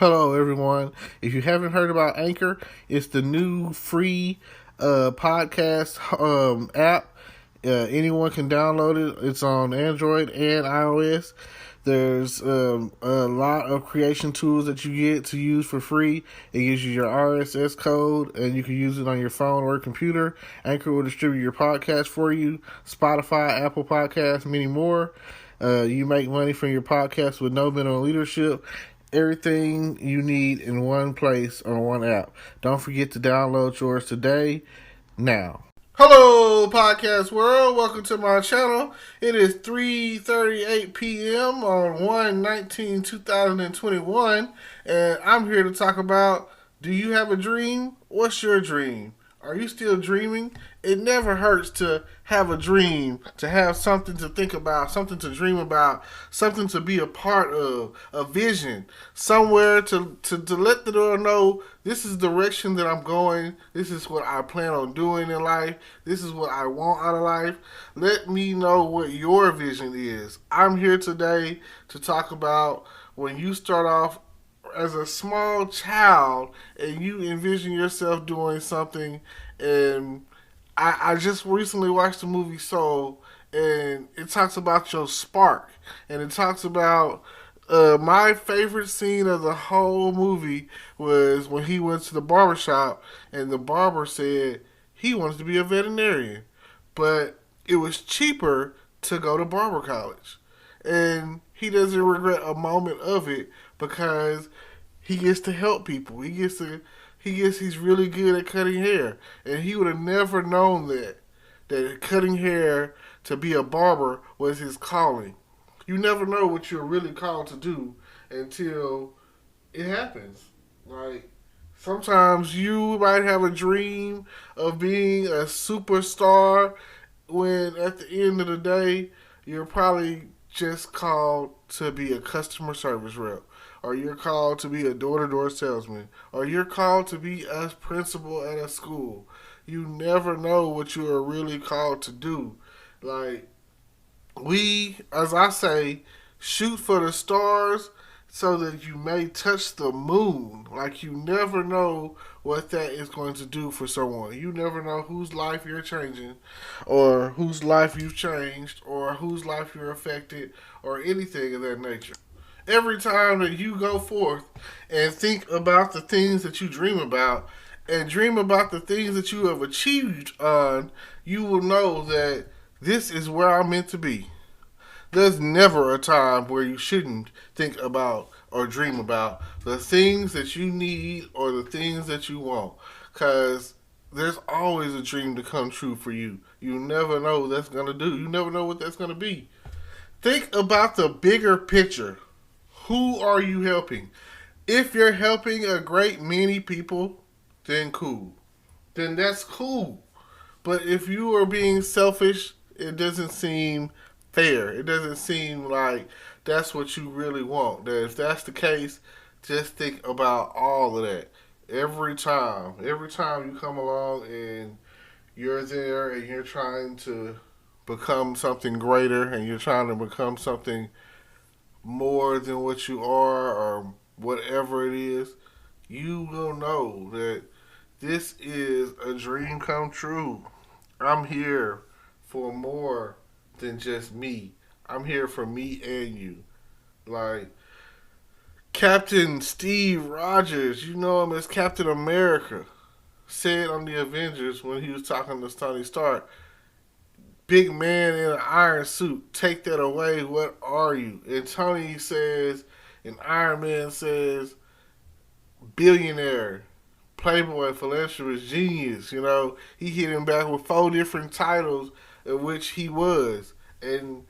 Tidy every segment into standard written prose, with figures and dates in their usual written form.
Hello, everyone. If you haven't heard about Anchor, it's the new free podcast app. Anyone can download it. It's on Android and iOS. There's a lot of creation tools that you get to use for free. It gives you your RSS code, and you can use it on your phone or computer. Anchor will distribute your podcast for you. Spotify, Apple Podcasts, many more. You make money from your podcast with no minimum leadership. Everything you need in one place on one app. Don't forget to download yours today, now. Hello, podcast world. Welcome to my channel. It is 3:38 p.m. on 1/19/2021, and I'm here to talk about, do you have a dream? What's your dream? Are you still dreaming? It never hurts to have a dream, to have something to think about, something to dream about, something to be a part of, a vision, somewhere to let the world know this is the direction that I'm going, this is what I plan on doing in life, this is what I want out of life. Let me know what your vision is. I'm here today to talk about when you start off as a small child and you envision yourself doing something. And I just recently watched the movie Soul, and it talks about your spark, and it talks about my favorite scene of the whole movie was when he went to the barber shop and the barber said he wanted to be a veterinarian, but it was cheaper to go to barber college. And he doesn't regret a moment of it because he gets to help people. He's really good at cutting hair, and he would have never known that cutting hair to be a barber was his calling. You never know what you're really called to do until it happens. Like, sometimes you might have a dream of being a superstar when at the end of the day you're probably just called to be a customer service rep, or you're called to be a door-to-door salesman, or you're called to be a principal at a school. You never know what you are really called to do. Like, as I say, shoot for the stars so that you may touch the moon. Like, you never know what that is going to do for someone. You never know whose life you're changing, or whose life you've changed, or whose life you're affected, or anything of that nature. Every time that you go forth and think about the things that you dream about, and dream about the things that you have achieved on, you will know that this is where I'm meant to be. There's never a time where you shouldn't think about or dream about the things that you need or the things that you want. Because there's always a dream to come true for you. You never know what that's going to do. You never know what that's going to be. Think about the bigger picture. Who are you helping? If you're helping a great many people, then cool. Then that's cool. But if you are being selfish, it doesn't seem fair. It doesn't seem like that's what you really want. That if that's the case, just think about all of that. Every time you come along and you're there and you're trying to become something greater and you're trying to become something more than what you are or whatever it is, you will know that this is a dream come true. I'm here for more than just me. I'm here for me and you. Like, Captain Steve Rogers, you know him as Captain America, said on the Avengers when he was talking to Tony Stark, big man in an iron suit, take that away, what are you? And Tony says, and Iron Man says, billionaire, playboy, philanthropist, genius. You know, he hit him back with 4 different titles in which he was. And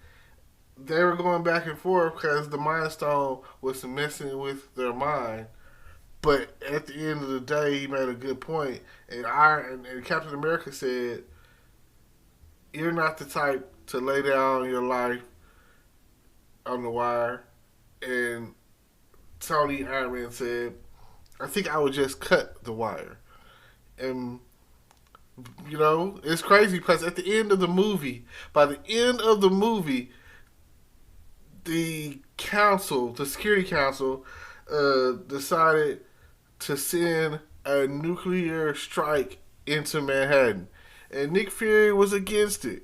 they were going back and forth because the Mind Stone was messing with their mind. But at the end of the day, he made a good point. And Captain America said, you're not the type to lay down your life on the wire. And Tony Iron Man said, I think I would just cut the wire. And, you know, it's crazy because at the end of the movie, the council, the security council, decided to send a nuclear strike into Manhattan, and Nick Fury was against it.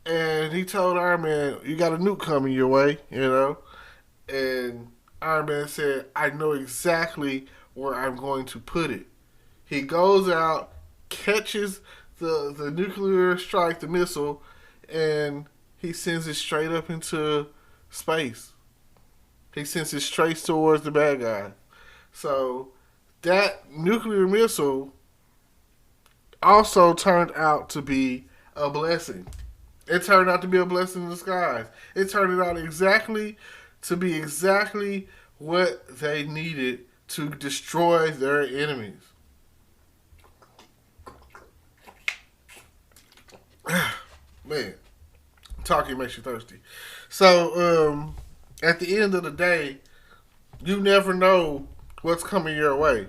And he told Iron Man, "You got a nuke coming your way," And Iron Man said, "I know exactly where I'm going to put it." He goes out, catches the nuclear strike, the missile, and he sends it straight up into space. He sends it straight towards the bad guy. So that nuclear missile also turned out to be a blessing. It turned out to be a blessing in disguise. It turned out exactly to be exactly what they needed to destroy their enemies. Man, talking makes you thirsty. So, at the end of the day, you never know what's coming your way.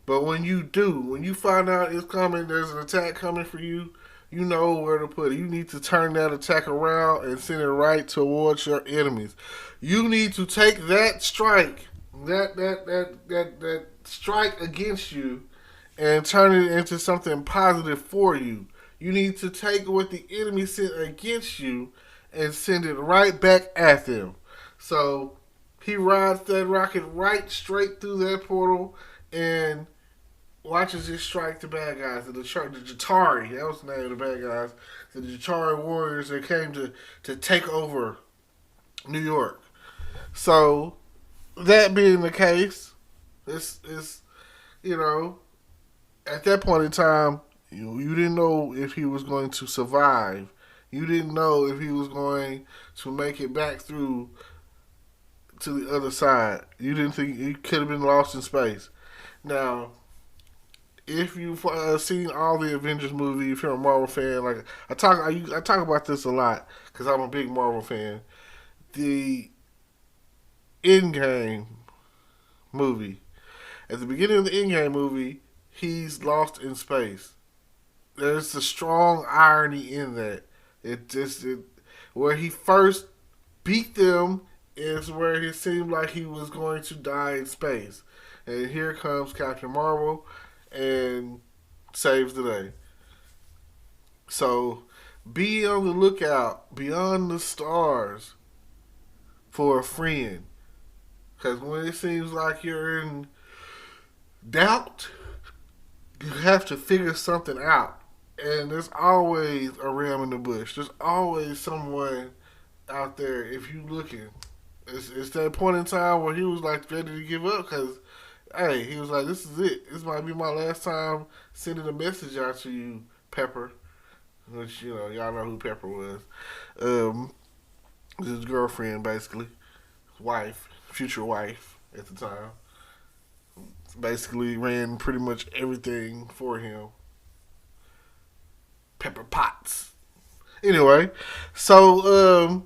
But when you do, when you find out it's coming, there's an attack coming for you, you know where to put it. You need to turn that attack around and send it right towards your enemies. You need to take that strike, that strike against you, and turn it into something positive for you. You need to take what the enemy sent against you and send it right back at them. So he rides that rocket right straight through that portal and watches it strike the bad guys. The Jatari, that was the name of the bad guys. The Jatari warriors that came to take over New York. So that being the case, it's you know at that point in time, you didn't know if he was going to survive. You didn't know if he was going to make it back through to the other side. You didn't think he could have been lost in space. Now, if you've seen all the Avengers movie, if you're a Marvel fan, like I talk about this a lot because I'm a big Marvel fan. The Endgame movie. At the beginning of the Endgame movie, he's lost in space. There's a strong irony in that. Where he first beat them is where it seemed like he was going to die in space, and here comes Captain Marvel and saves the day. So be on the lookout beyond the stars for a friend, because when it seems like you're in doubt, you have to figure something out. And there's always a ram in the bush. There's always someone out there if you looking. It's that point in time where he was like ready to give up because, hey, he was like, this is it. This might be my last time sending a message out to you, Pepper. Which, y'all know who Pepper was. Um, his girlfriend, basically. His wife, future wife at the time. Basically ran pretty much everything for him. Pepper Potts. Anyway, so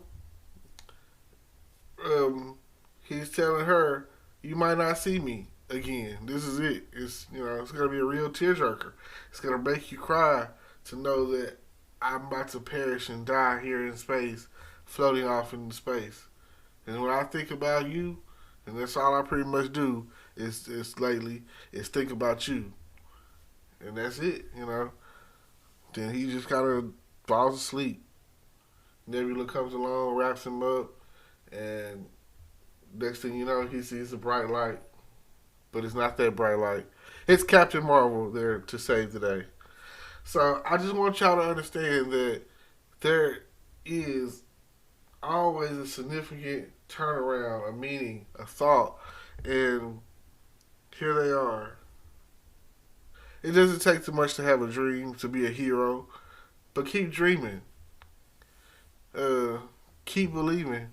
he's telling her, "You might not see me again. This is it. It's gonna be a real tearjerker. It's gonna make you cry to know that I'm about to perish and die here in space, floating off into space. And when I think about you, and that's all I pretty much do is lately is think about you, and that's it. Then he just kind of falls asleep. Nebula comes along, wraps him up, and next thing you know, he sees a bright light. But it's not that bright light. It's Captain Marvel there to save the day. So I just want y'all to understand that there is always a significant turnaround, a meaning, a thought, and here they are. It doesn't take too much to have a dream to be a hero, but keep dreaming. Uh, keep believing.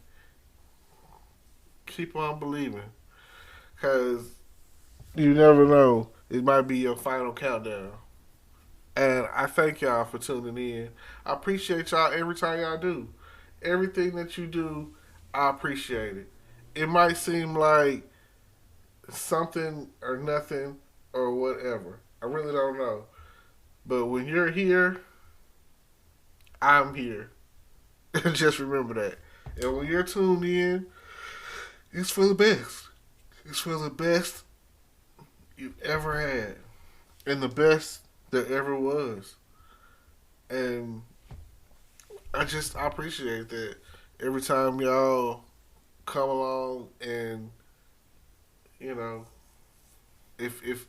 Keep on believing, cause you never know. It might be your final countdown. And I thank y'all for tuning in. I appreciate y'all every time y'all do. Everything that you do, I appreciate it. It might seem like something or nothing or whatever. I really don't know. But when you're here, I'm here. Just remember that. And when you're tuned in, it's for the best. is for the best you've ever had and the best there ever was. And I appreciate that every time y'all come along and you know if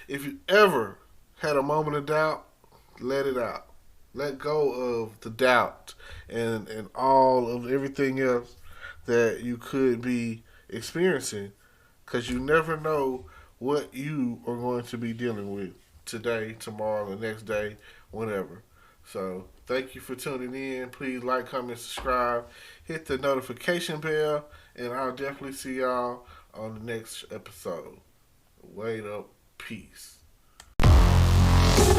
you ever had a moment of doubt, let it out. Let go of the doubt and all of everything else that you could be experiencing because you never know what you are going to be dealing with today, tomorrow, the next day, whenever. So, thank you for tuning in. Please like, comment, subscribe, hit the notification bell, and I'll definitely see y'all on the next episode. Wait up. Peace.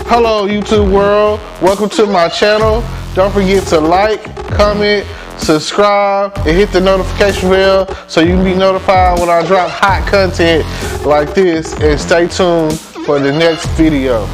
Hello, YouTube world. Welcome to my channel. Don't forget to like, comment, subscribe, and hit the notification bell so you can be notified when I drop hot content like this. And stay tuned for the next video.